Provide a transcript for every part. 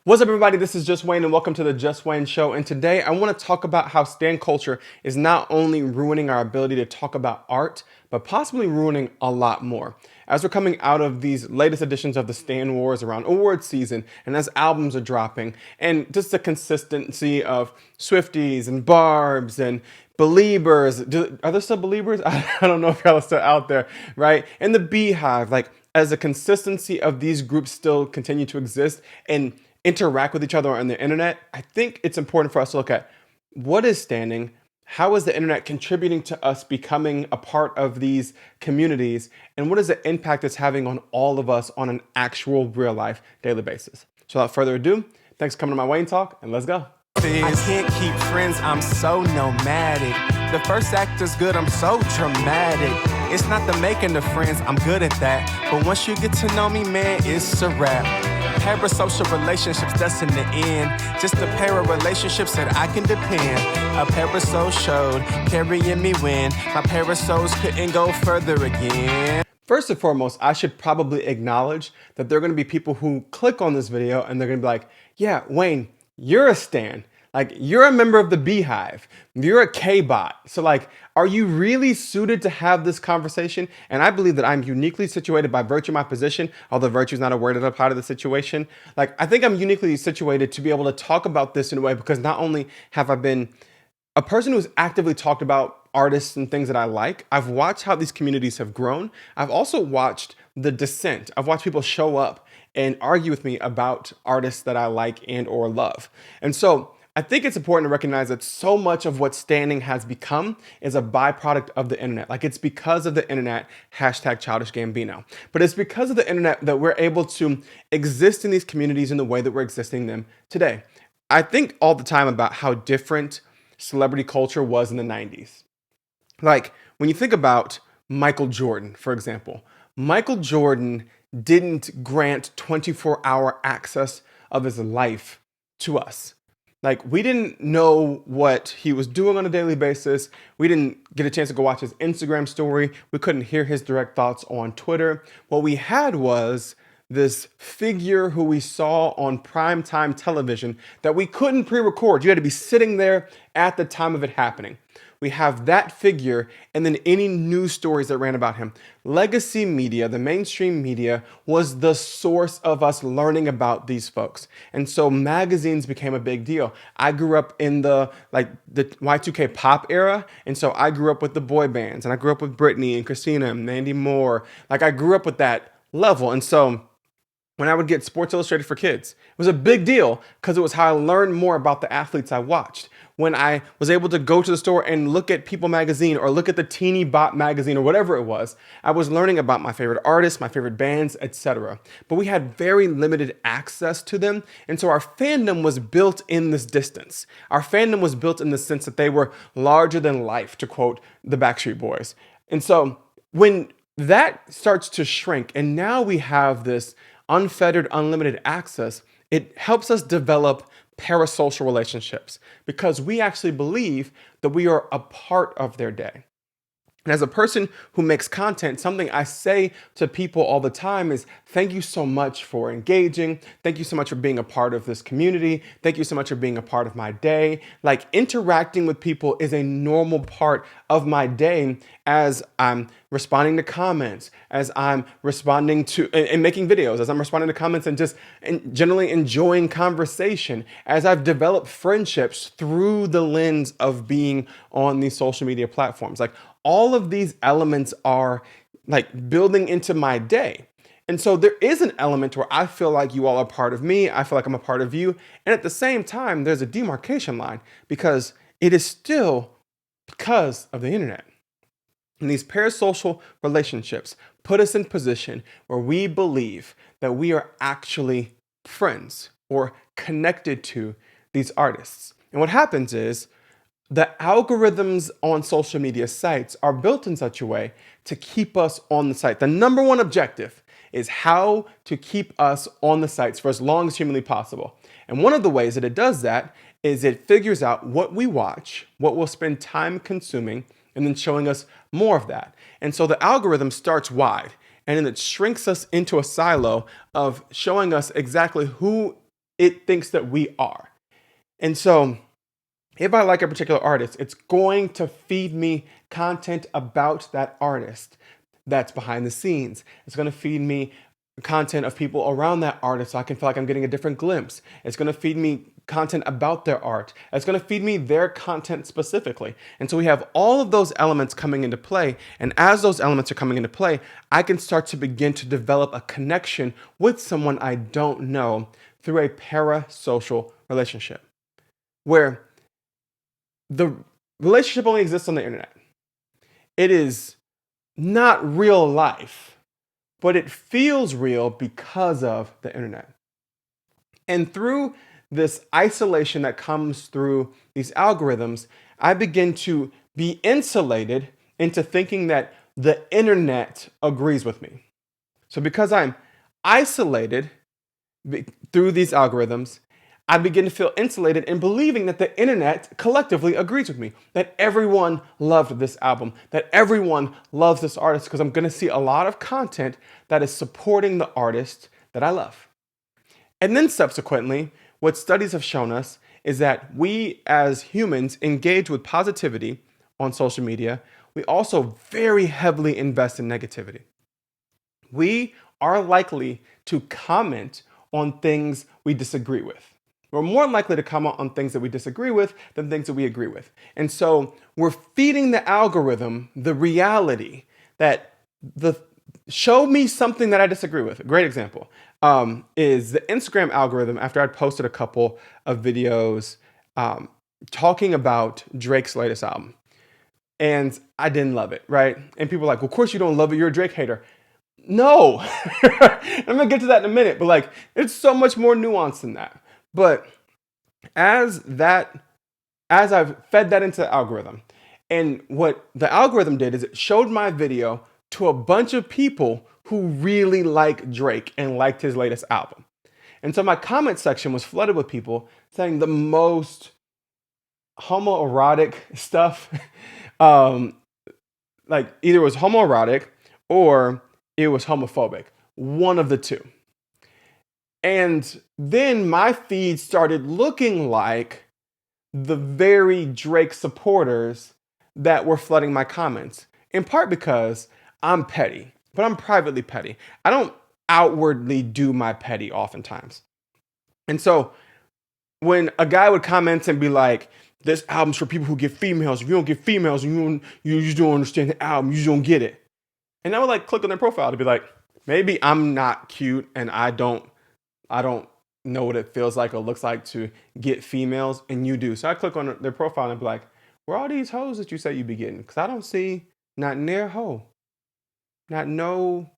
What's up, everybody? This is Just Wayne, and welcome to the Just Wayne Show. And today I want to talk about how stan culture is not only ruining our ability to talk about art, but possibly ruining a lot more. As we're coming out of these latest editions of the Stan Wars around award season, and as albums are dropping, and just the consistency of Swifties and Barbs and Beliebers. Are there still Beliebers? I don't know if y'all are still out there, right? And the Beehive, like as the consistency of these groups still continue to exist and interact with each other on the internet, I think it's important for us to look at what is standing, how is the internet contributing to us becoming a part of these communities, and what is the impact it's having on all of us on an actual real life daily basis. So without further ado, thanks for coming to my Wayne Talk, and let's go. I can't keep friends, I'm so nomadic. The first act is good, I'm so dramatic. It's not the making of friends, I'm good at that. But once you get to know me, man, it's a wrap. Parasocial relationships, that's in the end. Just a pair of relationships that I can depend. A parasocial carrying me when my parasols couldn't go further again. First and foremost, I should probably acknowledge that there are going to be people who click on this video and they're going to be like, yeah, Wayne, you're a stan. Like, you're a member of the Beehive. You're a K-bot. So like, are you really suited to have this conversation? And I believe that I'm uniquely situated by virtue of my position, although virtue is not a word that applies to the situation. Like, I think I'm uniquely situated to be able to talk about this in a way because not only have I been a person who's actively talked about artists and things that I like, I've watched how these communities have grown. I've also watched the descent. I've watched people show up and argue with me about artists that I like and or love. And so I think it's important to recognize that so much of what standing has become is a byproduct of the internet. Like, it's because of the internet, hashtag childish Gambino. But it's because of the internet that we're able to exist in these communities in the way that we're existing them today. I think all the time about how different celebrity culture was in the 90s. Like, when you think about Michael Jordan, for example, Michael Jordan didn't grant 24-hour access of his life to us. Like, we didn't know what he was doing on a daily basis. We didn't get a chance to go watch his Instagram story. We couldn't hear his direct thoughts on Twitter. What we had was this figure who we saw on primetime television that we couldn't pre-record. You had to be sitting there at the time of it happening. We have that figure and then any news stories that ran about him. Legacy media, the mainstream media, was the source of us learning about these folks. And so magazines became a big deal. I grew up in the Y2K pop era. And so I grew up with the boy bands, and I grew up with Britney and Christina and Mandy Moore. Like, I grew up with that level. And so when I would get Sports Illustrated for Kids, it was a big deal because it was how I learned more about the athletes I watched. When I was able to go to the store and look at People magazine or look at the Teeny Bot magazine or whatever it was, I was learning about my favorite artists, my favorite bands, etc. But we had very limited access to them. And so our fandom was built in this distance. Our fandom was built in the sense that they were larger than life, to quote the Backstreet Boys. And so when that starts to shrink and now we have this unfettered, unlimited access, it helps us develop parasocial relationships because we actually believe that we are a part of their day. And as a person who makes content, something I say to people all the time is, thank you so much for engaging. Thank you so much for being a part of this community. Thank you so much for being a part of my day. Like, interacting with people is a normal part of my day as I'm responding to comments, as I'm responding to and making videos, as I'm responding to comments and just generally enjoying conversation, as I've developed friendships through the lens of being on these social media platforms. Like, all of these elements are like building into my day. And so there is an element where I feel like you all are part of me. I feel like I'm a part of you. And at the same time, there's a demarcation line because it is still because of the internet. And these parasocial relationships put us in position where we believe that we are actually friends or connected to these artists. And what happens is the algorithms on social media sites are built in such a way to keep us on the site. The number one objective is how to keep us on the sites for as long as humanly possible. And one of the ways that it does that is it figures out what we watch, what we'll spend time consuming, and then showing us more of that. And so the algorithm starts wide, and then it shrinks us into a silo of showing us exactly who it thinks that we are. And so if I like a particular artist, it's going to feed me content about that artist that's behind the scenes. It's going to feed me content of people around that artist so I can feel like I'm getting a different glimpse. It's going to feed me content about their art. It's going to feed me their content specifically. And so we have all of those elements coming into play. And as those elements are coming into play, I can start to begin to develop a connection with someone I don't know through a parasocial relationship, where the relationship only exists on the internet. It is not real life, but it feels real because of the internet. And through this isolation that comes through these algorithms, I begin to be insulated into thinking that the internet agrees with me. So because I'm isolated through these algorithms, I begin to feel insulated in believing that the internet collectively agrees with me, that everyone loved this album, that everyone loves this artist, because I'm going to see a lot of content that is supporting the artist that I love. And then subsequently, what studies have shown us is that we as humans engage with positivity on social media. We also very heavily invest in negativity. We are likely to comment on things we disagree with. We're more likely to comment on things that we disagree with than things that we agree with. And so we're feeding the algorithm the reality that show me something that I disagree with. A great example is the Instagram algorithm. After I'd posted a couple of videos talking about Drake's latest album, and I didn't love it, right? And people were like, well, of course you don't love it. You're a Drake hater. No, I'm gonna get to that in a minute, but like, it's so much more nuanced than that. But as I've fed that into the algorithm, and what the algorithm did is it showed my video to a bunch of people who really like Drake and liked his latest album. And so my comment section was flooded with people saying the most homoerotic stuff. Like either it was homoerotic or it was homophobic. One of the two. And then my feed started looking like the very Drake supporters that were flooding my comments. In part because I'm petty, but I'm privately petty. I don't outwardly do my petty oftentimes. And so when a guy would comment and be like, this album's for people who get females. If you don't get females, you just don't understand the album. You just don't get it. And I would like click on their profile to be like, maybe I'm not cute and I don't know what it feels like or looks like to get females, and you do. So I click on their profile and be like, where are all these hoes that you say you be getting? Because I don't see not near hoe. Not no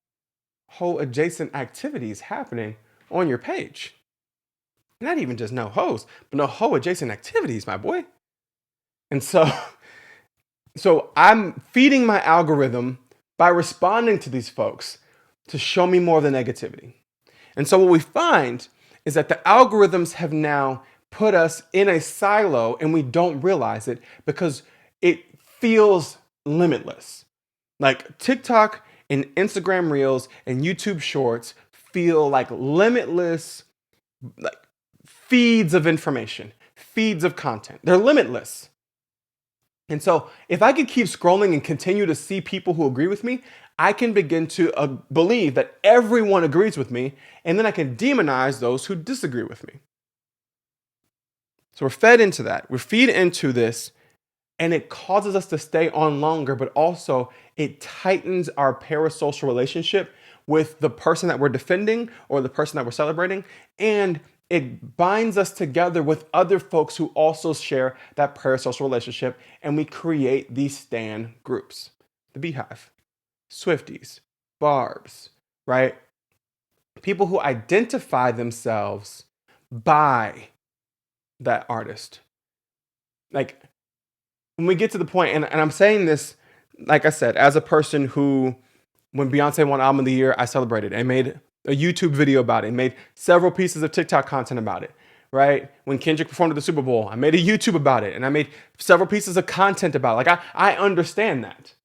hoe adjacent activities happening on your page. Not even just no hoes, but no hoe adjacent activities, my boy. And so I'm feeding my algorithm by responding to these folks to show me more of the negativity. And so what we find is that the algorithms have now put us in a silo and we don't realize it because it feels limitless. Like TikTok and Instagram Reels and YouTube Shorts feel like limitless, like feeds of information, feeds of content. They're limitless. And so if I could keep scrolling and continue to see people who agree with me, I can begin to believe that everyone agrees with me, and then I can demonize those who disagree with me. So we're fed into that. We're feed into this, and it causes us to stay on longer, but also it tightens our parasocial relationship with the person that we're defending or the person that we're celebrating, and it binds us together with other folks who also share that parasocial relationship, and we create these stan groups. The Beehive, Swifties, Barbs, right? People who identify themselves by that artist. Like, when we get to the point, and I'm saying this, like I said, as a person who, when Beyonce won Album of the Year, I celebrated and made a YouTube video about it and made several pieces of TikTok content about it, right? When Kendrick performed at the Super Bowl, I made a YouTube about it and I made several pieces of content about it. Like, I understand that.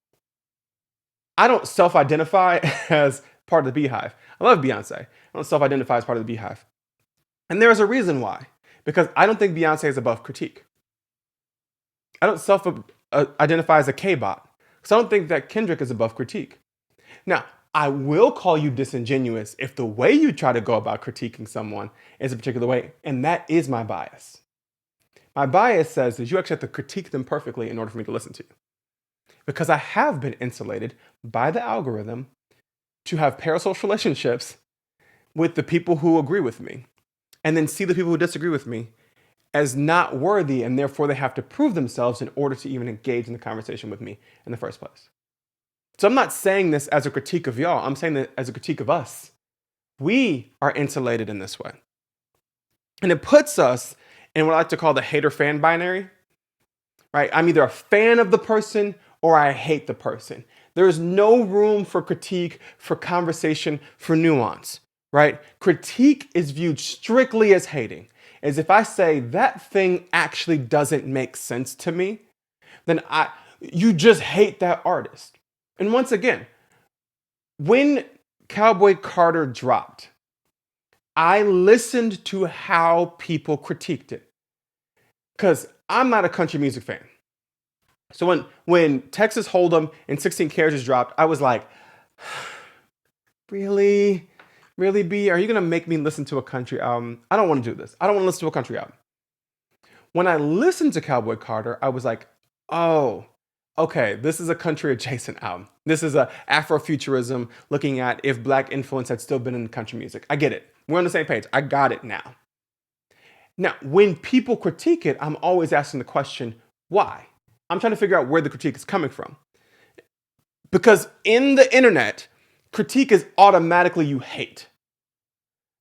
I don't self-identify as part of the Beehive. I love Beyonce. I don't self-identify as part of the Beehive. And there is a reason why. Because I don't think Beyonce is above critique. I don't self-identify as a K-bot. So I don't think that Kendrick is above critique. Now, I will call you disingenuous if the way you try to go about critiquing someone is a particular way, and that is my bias. My bias says that you actually have to critique them perfectly in order for me to listen to you. Because I have been insulated by the algorithm to have parasocial relationships with the people who agree with me, and then see the people who disagree with me as not worthy, and therefore they have to prove themselves in order to even engage in the conversation with me in the first place. So I'm not saying this as a critique of y'all. I'm saying that as a critique of us. We are insulated in this way. And it puts us in what I like to call the hater-fan binary, right? I'm either a fan of the person or I hate the person. There is no room for critique, for conversation, for nuance, right? Critique is viewed strictly as hating. As if I say that thing actually doesn't make sense to me, then you just hate that artist. And once again, when Cowboy Carter dropped, I listened to how people critiqued it. Because I'm not a country music fan. So when Texas Hold'em and 16 Carriages dropped, I was like, really? Really, B? Are you going to make me listen to a country album? I don't want to do this. I don't want to listen to a country album. When I listened to Cowboy Carter, I was like, oh, okay, this is a country adjacent album. This is a Afrofuturism looking at if black influence had still been in country music. I get it. We're on the same page. I got it now. Now, when people critique it, I'm always asking the question, why? I'm trying to figure out where the critique is coming from. Because in the internet, critique is automatically you hate.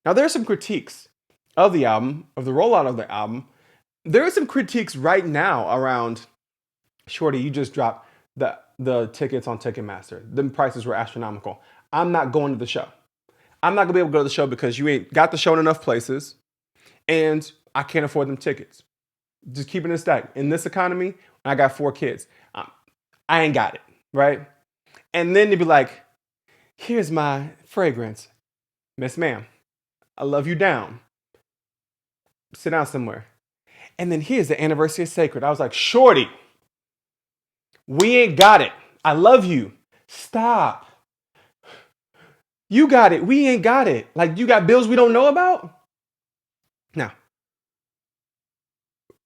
Now, there are some critiques of the album, of the rollout of the album. There are some critiques right now around, Shorty, you just dropped the tickets on Ticketmaster. The prices were astronomical. I'm not going to the show. I'm not going to be able to go to the show because you ain't got the show in enough places and I can't afford them tickets. Just keeping it static. In this economy, I got 4 kids. I ain't got it, right? And then they'd be like, here's my fragrance. Miss ma'am, I love you down. Sit down somewhere. And then here's the anniversary of Sacred. I was like, Shorty, we ain't got it. I love you. Stop. You got it. We ain't got it. Like, you got bills we don't know about? Now,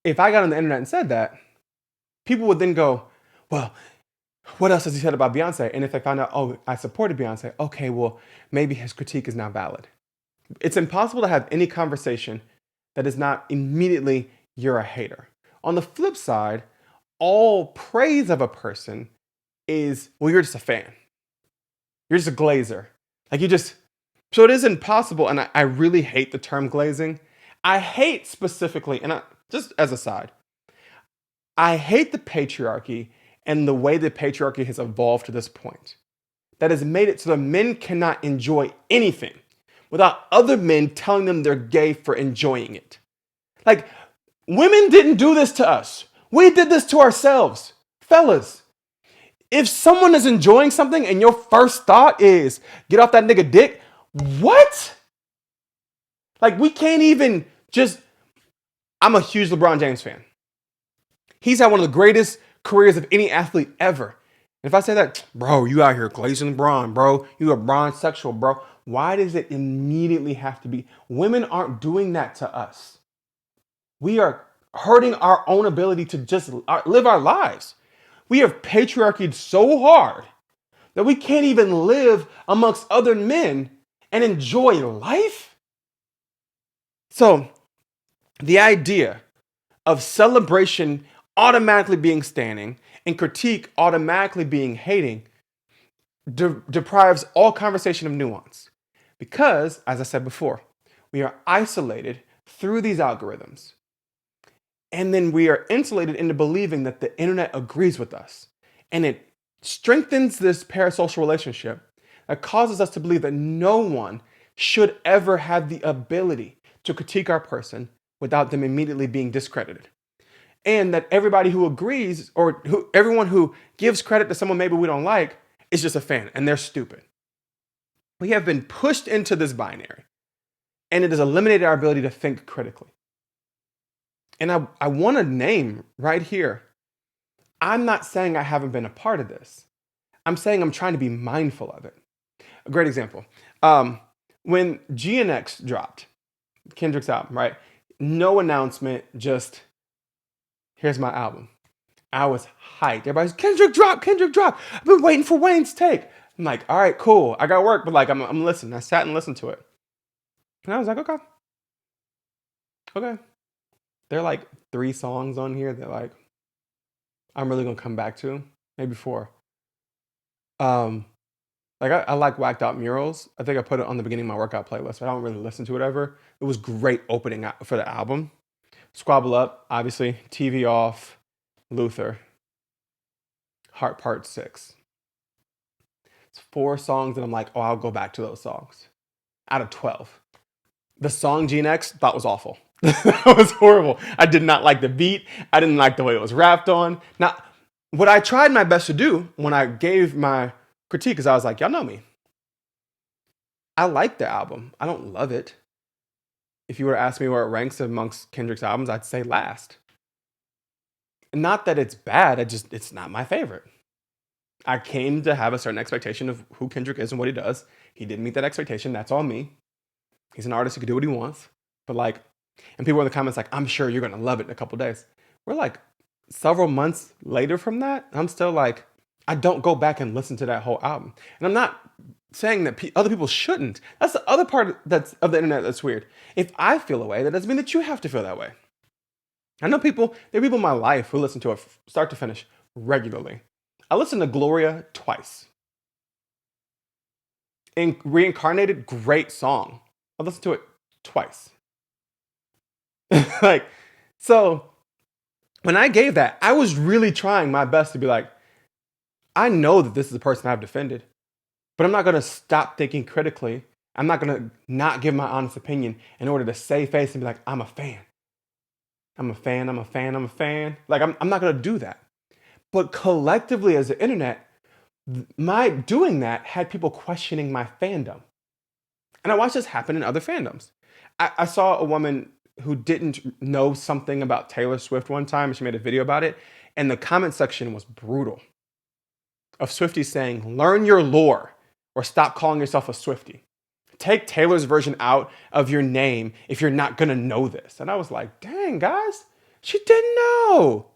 if I got on the internet and said that, people would then go, well, what else has he said about Beyonce? And if I found out, oh, I supported Beyonce, okay, well, maybe his critique is now valid. It's impossible to have any conversation that is not immediately, you're a hater. On the flip side, all praise of a person is, well, you're just a fan. You're just a glazer. So it is impossible, and I really hate the term glazing. I hate specifically, and just as a side, I hate the patriarchy and the way the patriarchy has evolved to this point. That has made it so that men cannot enjoy anything without other men telling them they're gay for enjoying it. Like, women didn't do this to us. We did this to ourselves. Fellas, if someone is enjoying something and your first thought is, get off that nigga dick, what? Like, we can't even I'm a huge LeBron James fan. He's had one of the greatest careers of any athlete ever. And if I say that, bro, you out here glazing LeBron, bro, you a Bron sexual, bro. Why does it immediately have to be? Women aren't doing that to us. We are hurting our own ability to just live our lives. We have patriarchied so hard that we can't even live amongst other men and enjoy life. So the idea of celebration automatically being standing and critique automatically being hating deprives all conversation of nuance. Because, as I said before, we are isolated through these algorithms. And then we are insulated into believing that the internet agrees with us. And it strengthens this parasocial relationship that causes us to believe that no one should ever have the ability to critique our person without them immediately being discredited. And that everybody who agrees or everyone who gives credit to someone maybe we don't like is just a fan and they're stupid. We have been pushed into this binary. and it has eliminated our ability to think critically. And I want to name right here, I'm not saying I haven't been a part of this. I'm saying I'm trying to be mindful of it. A great example. When GNX dropped, Kendrick's album, right? No announcement, just here's my album. I was hyped. Everybody's Kendrick drop, Kendrick drop. I've been waiting for Wayne's take. I'm like, all right, cool. I got work, but like I'm listening. I sat and listened to it. And I was like, okay. There are like 3 songs on here that like I'm really gonna come back to. Maybe 4. Like I like Whacked Out Murals. I think I put it on the beginning of my workout playlist, but I don't really listen to it ever. It was great opening for the album. Squabble Up, obviously. TV Off, Luther, Heart Part 6. It's 4 songs that I'm like, oh, I'll go back to those songs. Out of 12. The song GNX thought was awful. That was horrible. I did not like the beat. I didn't like the way it was rapped on. Now, what I tried my best to do when I gave my critique is I was like, y'all know me. I like the album. I don't love it. If you were to ask me where it ranks amongst Kendrick's albums, I'd say last. Not that it's bad, it's not my favorite. I came to have a certain expectation of who Kendrick is and what he does. He didn't meet that expectation. That's on me. He's an artist who can do what he wants. But like, and people in the comments like, I'm sure you're going to love it in a couple days. We're like several months later from that. I'm still like, I don't go back and listen to that whole album. And I'm not saying that other people shouldn't. That's the other part that's of the internet that's weird. If I feel a way, that doesn't mean that you have to feel that way. I know there are people in my life who listen to it start to finish regularly. I listened to Gloria twice. In Reincarnated, great song. I listened to it twice. Like, so when I gave that, I was really trying my best to be like, I know that this is the person I've defended, but I'm not going to stop thinking critically. I'm not going to not give my honest opinion in order to save face and be like, I'm a fan. I'm a fan. Like, I'm not going to do that. But collectively as the internet, my doing that had people questioning my fandom. And I watched this happen in other fandoms. I saw a woman who didn't know something about Taylor Swift one time, and she made a video about it, and the comment section was brutal. Of Swifties saying, learn your lore, or stop calling yourself a Swiftie. Take Taylor's version out of your name if you're not gonna know this. And I was like, dang, guys, she didn't know.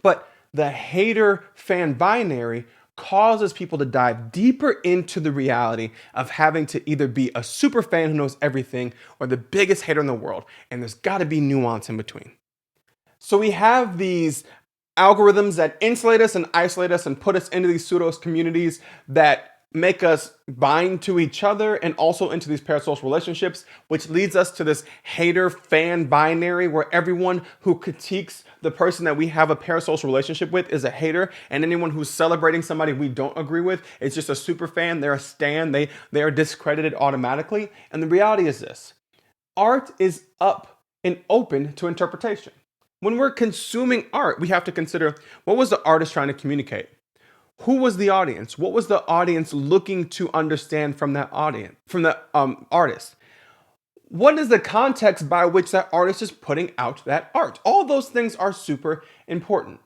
But the hater fan binary causes people to dive deeper into the reality of having to either be a super fan who knows everything or the biggest hater in the world. And there's got to be nuance in between. So we have these algorithms that insulate us and isolate us and put us into these pseudo communities that make us bind to each other and also into these parasocial relationships, which leads us to this hater fan binary where everyone who critiques the person that we have a parasocial relationship with is a hater, and anyone who's celebrating somebody we don't agree with is just a super fan. They're a stan. They are discredited automatically. And the reality is this: art is up and open to interpretation. When we're consuming art, we have to consider, what was the artist trying to communicate? Who was the audience? What was the audience looking to understand from that audience, from the artist? What is the context by which that artist is putting out that art? All those things are super important.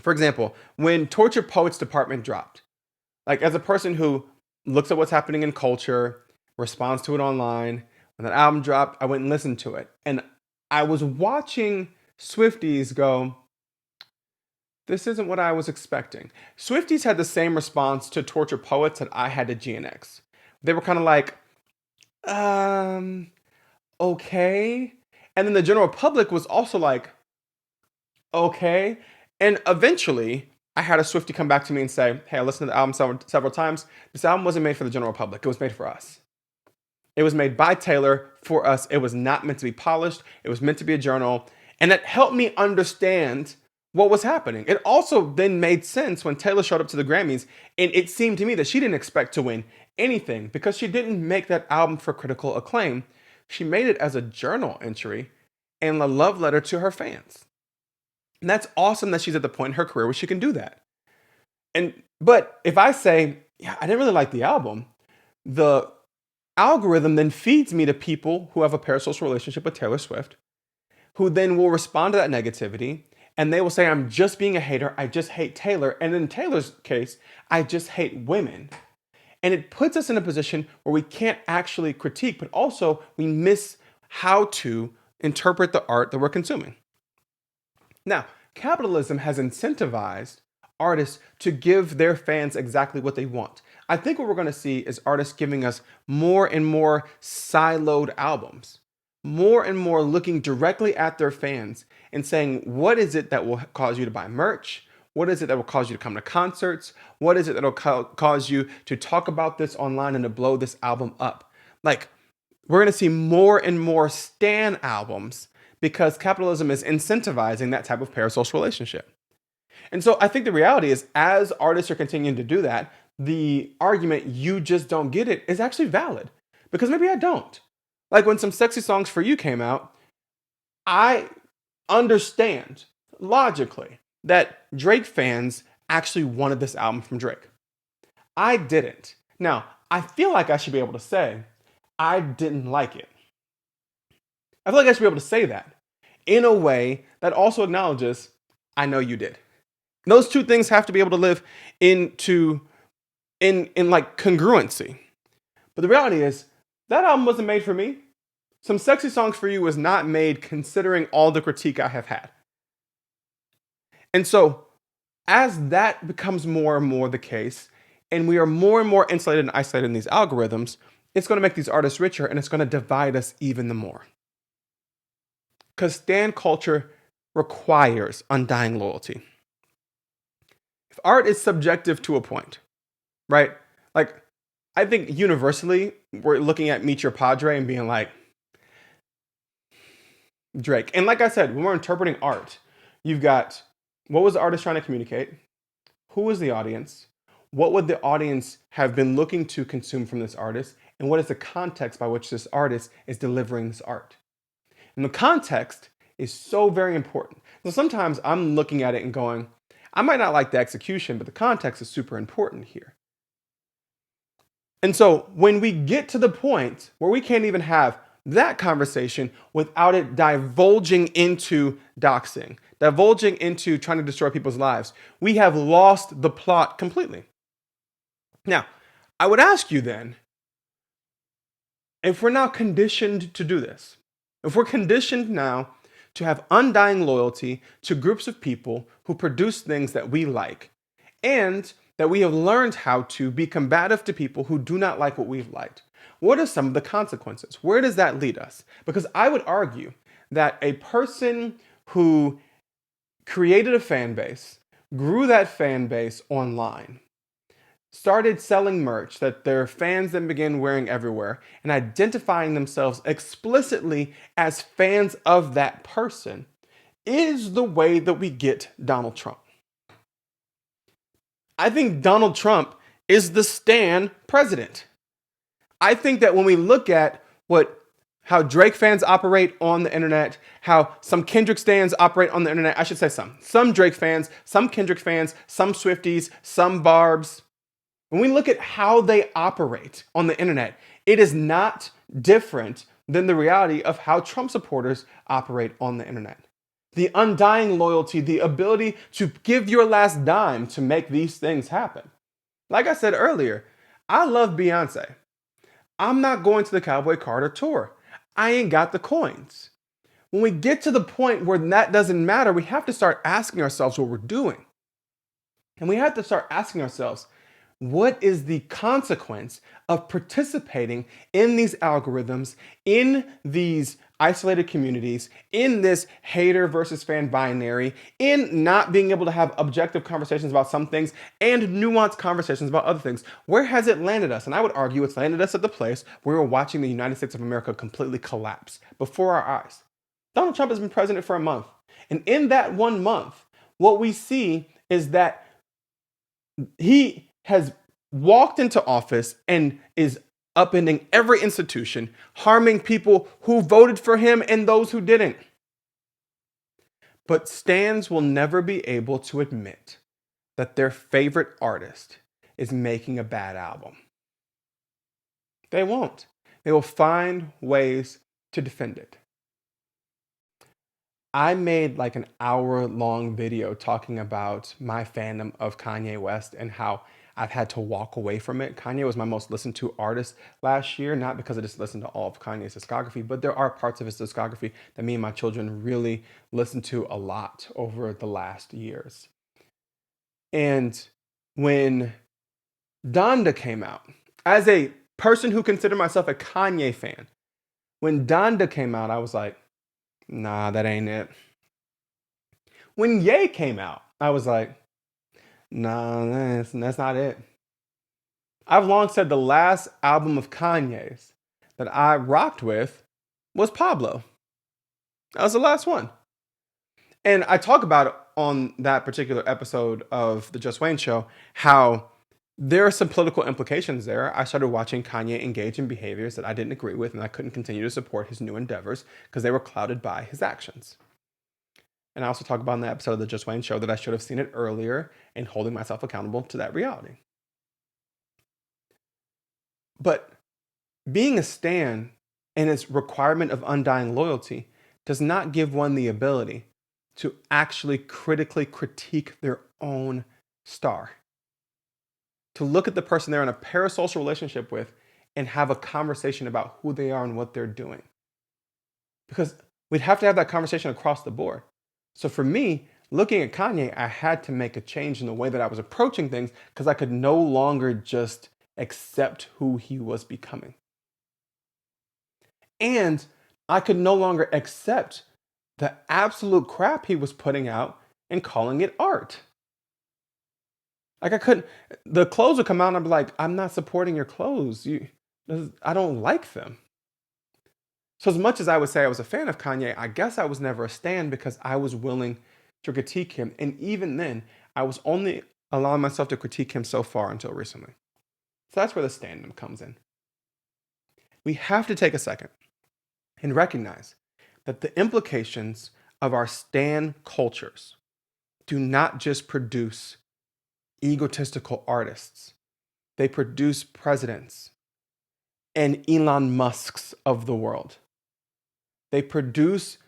For example, when Torture Poets Department dropped, like as a person who looks at what's happening in culture, responds to it online, when that album dropped, I went and listened to it. And I was watching Swifties go, this isn't what I was expecting. Swifties had the same response to Torture Poets that I had to GNX. They were kind of like, okay. And then the general public was also like, okay. And eventually, I had a Swiftie come back to me and say, hey, I listened to the album several times. This album wasn't made for the general public. It was made for us. It was made by Taylor for us. It was not meant to be polished. It was meant to be a journal. And that helped me understand what was happening. It also then made sense when Taylor showed up to the Grammys, and it seemed to me that she didn't expect to win anything because she didn't make that album for critical acclaim. She made it as a journal entry and a love letter to her fans. And that's awesome that she's at the point in her career where she can do that. But if I say, yeah, I didn't really like the album, the algorithm then feeds me to people who have a parasocial relationship with Taylor Swift, who then will respond to that negativity, and they will say, I'm just being a hater, I just hate Taylor, and in Taylor's case, I just hate women. And it puts us in a position where we can't actually critique, but also we miss how to interpret the art that we're consuming. Now, capitalism has incentivized artists to give their fans exactly what they want. I think what we're going to see is artists giving us more and more siloed albums, more and more looking directly at their fans and saying, what is it that will cause you to buy merch? What is it that will cause you to come to concerts? What is it that will cause you to talk about this online and to blow this album up? Like, we're going to see more and more stan albums because capitalism is incentivizing that type of parasocial relationship. And so I think the reality is, as artists are continuing to do that, the argument, you just don't get it, is actually valid. Because maybe I don't. Like when some Sexy Songs for You came out, I understand logically that Drake fans actually wanted this album from Drake. I didn't. Now, I feel like I should be able to say, I didn't like it. I feel like I should be able to say that in a way that also acknowledges, I know you did. Those two things have to be able to live in like congruency. But the reality is, that album wasn't made for me. Some Sexy Songs for You was not made considering all the critique I have had. And so, as that becomes more and more the case, and we are more and more insulated and isolated in these algorithms, it's going to make these artists richer and it's going to divide us even the more. Because stan culture requires undying loyalty. If art is subjective to a point, right? Like, I think universally, we're looking at Meet Your Padre and being like, Drake. And like I said, when we're interpreting art, you've got, what was the artist trying to communicate? Who was the audience? What would the audience have been looking to consume from this artist? And what is the context by which this artist is delivering this art? And the context is so very important. So sometimes I'm looking at it and going, I might not like the execution, but the context is super important here. And so when we get to the point where we can't even have that conversation without it divulging into doxing, divulging into trying to destroy people's lives, we have lost the plot completely. Now, I would ask you then, if we're now conditioned to do this, if we're conditioned now to have undying loyalty to groups of people who produce things that we like, and that we have learned how to be combative to people who do not like what we've liked, what are some of the consequences? Where does that lead us? Because I would argue that a person who created a fan base, grew that fan base online, started selling merch that their fans then began wearing everywhere, and identifying themselves explicitly as fans of that person, is the way that we get Donald Trump. I think Donald Trump is the stan president. I think that when we look at how Drake fans operate on the internet, how some Kendrick stans operate on the internet, I should say some Drake fans, some Kendrick fans, some Swifties, some Barbs. When we look at how they operate on the internet, it is not different than the reality of how Trump supporters operate on the internet. The undying loyalty, the ability to give your last dime to make these things happen. Like I said earlier, I love Beyonce. I'm not going to the Cowboy Carter tour. I ain't got the coins. When we get to the point where that doesn't matter, we have to start asking ourselves what we're doing. And we have to start asking ourselves, what is the consequence of participating in these algorithms, in these isolated communities, in this hater versus fan binary, in not being able to have objective conversations about some things and nuanced conversations about other things? Where has it landed us? And I would argue it's landed us at the place where we're watching the United States of America completely collapse before our eyes. Donald Trump has been president for a month. And in that 1 month, what we see is that he has walked into office and is upending every institution, harming people who voted for him and those who didn't. But stans will never be able to admit that their favorite artist is making a bad album. They won't. They will find ways to defend it. I made like an hour-long video talking about my fandom of Kanye West and how I've had to walk away from it. Kanye was my most listened to artist last year, not because I just listened to all of Kanye's discography, but there are parts of his discography that me and my children really listened to a lot over the last years. And when Donda came out, as a person who considered myself a Kanye fan, when Donda came out, I was like, nah, that ain't it. When Ye came out, I was like, nah, that's not it. I've long said the last album of Kanye's that I rocked with was Pablo. That was the last one. And I talk about it on that particular episode of the Just Wayne Show, how there are some political implications there. I started watching Kanye engage in behaviors that I didn't agree with, and I couldn't continue to support his new endeavors because they were clouded by his actions. And I also talk about in the episode of the Just Wayne Show that I should have seen it earlier and holding myself accountable to that reality. But being a stan and its requirement of undying loyalty does not give one the ability to actually critically critique their own star. To look at the person they're in a parasocial relationship with and have a conversation about who they are and what they're doing. Because we'd have to have that conversation across the board. So for me, looking at Kanye, I had to make a change in the way that I was approaching things because I could no longer just accept who he was becoming. And I could no longer accept the absolute crap he was putting out and calling it art. Like I couldn't, the clothes would come out and I'd be like, I'm not supporting your clothes. I don't like them. So as much as I would say I was a fan of Kanye, I guess I was never a stan because I was willing to critique him. And even then, I was only allowing myself to critique him so far until recently. So that's where the standum comes in. We have to take a second and recognize that the implications of our stan cultures do not just produce egotistical artists. They produce presidents and Elon Musks of the world. They produce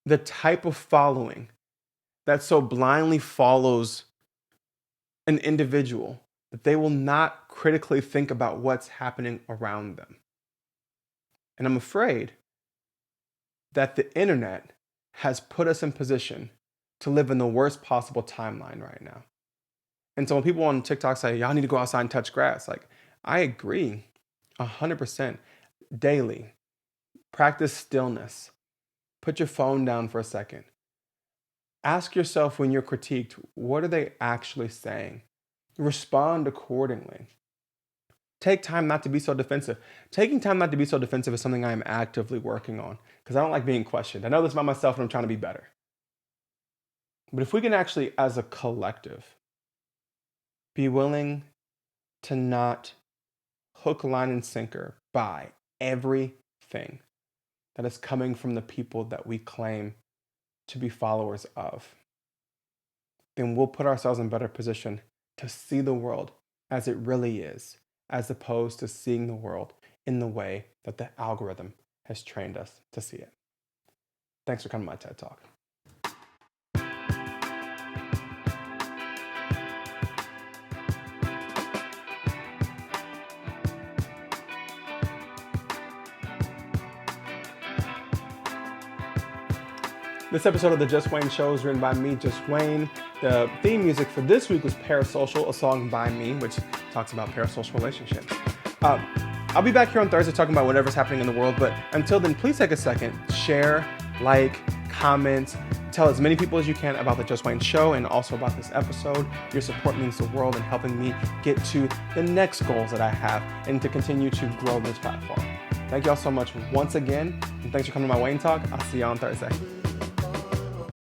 the type of following that so blindly follows an individual that they will not critically think about what's happening around them. And I'm afraid that the internet has put us in position to live in the worst possible timeline right now. And so when people on TikTok say, y'all need to go outside and touch grass, like, I agree 100% daily. Practice stillness. Put your phone down for a second. Ask yourself when you're critiqued, what are they actually saying? Respond accordingly. Take time not to be so defensive. Taking time not to be so defensive is something I am actively working on because I don't like being questioned. I know this about myself and I'm trying to be better. But if we can actually, as a collective, be willing to not hook, line, and sinker buy everything that is coming from the people that we claim to be followers of, then we'll put ourselves in a better position to see the world as it really is, as opposed to seeing the world in the way that the algorithm has trained us to see it. Thanks for coming to my TED Talk. This episode of the Just Wayne Show is written by me, Just Wayne. The theme music for this week was Parasocial, a song by me, which talks about parasocial relationships. I'll be back here on Thursday talking about whatever's happening in the world, but until then, please take a second, share, like, comment, tell as many people as you can about the Just Wayne Show and also about this episode. Your support means the world in helping me get to the next goals that I have and to continue to grow this platform. Thank you all so much once again, and thanks for coming to my Wayne Talk. I'll see you on Thursday.